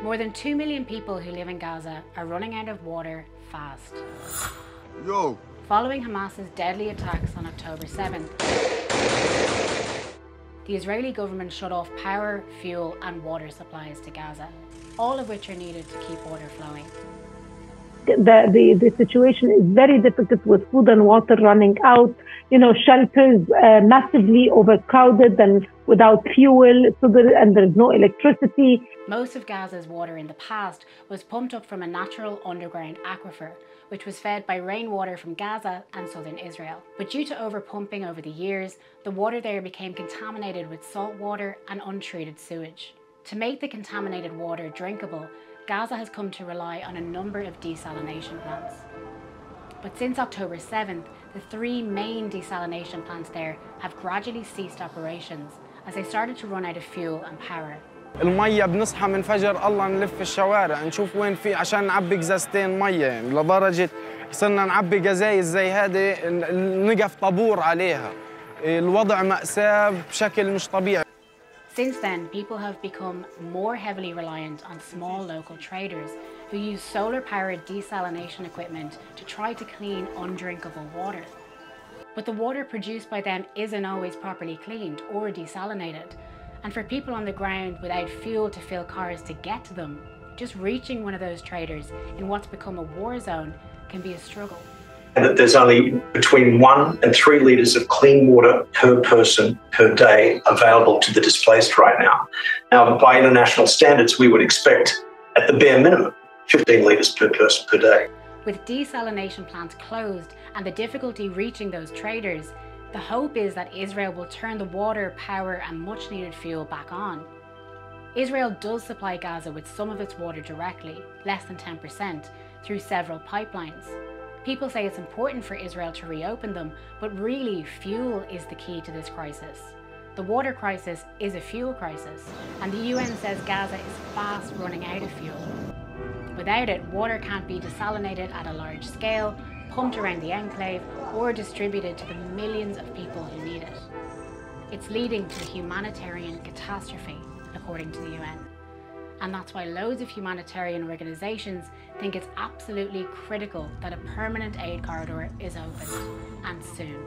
More than 2 million people who live in Gaza are running out of water fast. Yo. Following Hamas's deadly attacks on October 7th, the Israeli government shut off power, fuel and water supplies to Gaza, all of which are needed to keep water flowing. The situation is very difficult with food and water running out, shelters massively overcrowded and without fuel, and there's no electricity. Most of Gaza's water in the past was pumped up from a natural underground aquifer, which was fed by rainwater from Gaza and southern Israel. But due to overpumping over the years, the water there became contaminated with salt water and untreated sewage. To make the contaminated water drinkable, Gaza has come to rely on a number of desalination plants. But since October 7th, the 3 main desalination plants there have gradually ceased operations as they started to run out of fuel and power. المية بنصحى من فجر الله نلف الشوارع نشوف وين في عشان نعبي قزازتين مية، يعني لدرجة صرنا نعبي قزايز زي هذه نقف طابور عليها. الوضع مأساة بشكل مش طبيعي. Since then, people have become more heavily reliant on small local traders who use solar-powered desalination equipment to try to clean undrinkable water. But the water produced by them isn't always properly cleaned or desalinated. And for people on the ground without fuel to fill cars to get to them, just reaching one of those traders in what's become a war zone can be a struggle. And that there's only between 1 and 3 litres of clean water per person per day available to the displaced right now. Now, by international standards, we would expect, at the bare minimum, 15 litres per person per day. With desalination plants closed and the difficulty reaching those traders, the hope is that Israel will turn the water, power and much needed fuel back on. Israel does supply Gaza with some of its water directly, less than 10%, through several pipelines. People say it's important for Israel to reopen them, but really fuel is the key to this crisis. The water crisis is a fuel crisis, and the UN says Gaza is fast running out of fuel. Without it, water can't be desalinated at a large scale, pumped around the enclave, or distributed to the millions of people who need it. It's leading to a humanitarian catastrophe, according to the UN. And that's why loads of humanitarian organisations think it's absolutely critical that a permanent aid corridor is opened, and soon.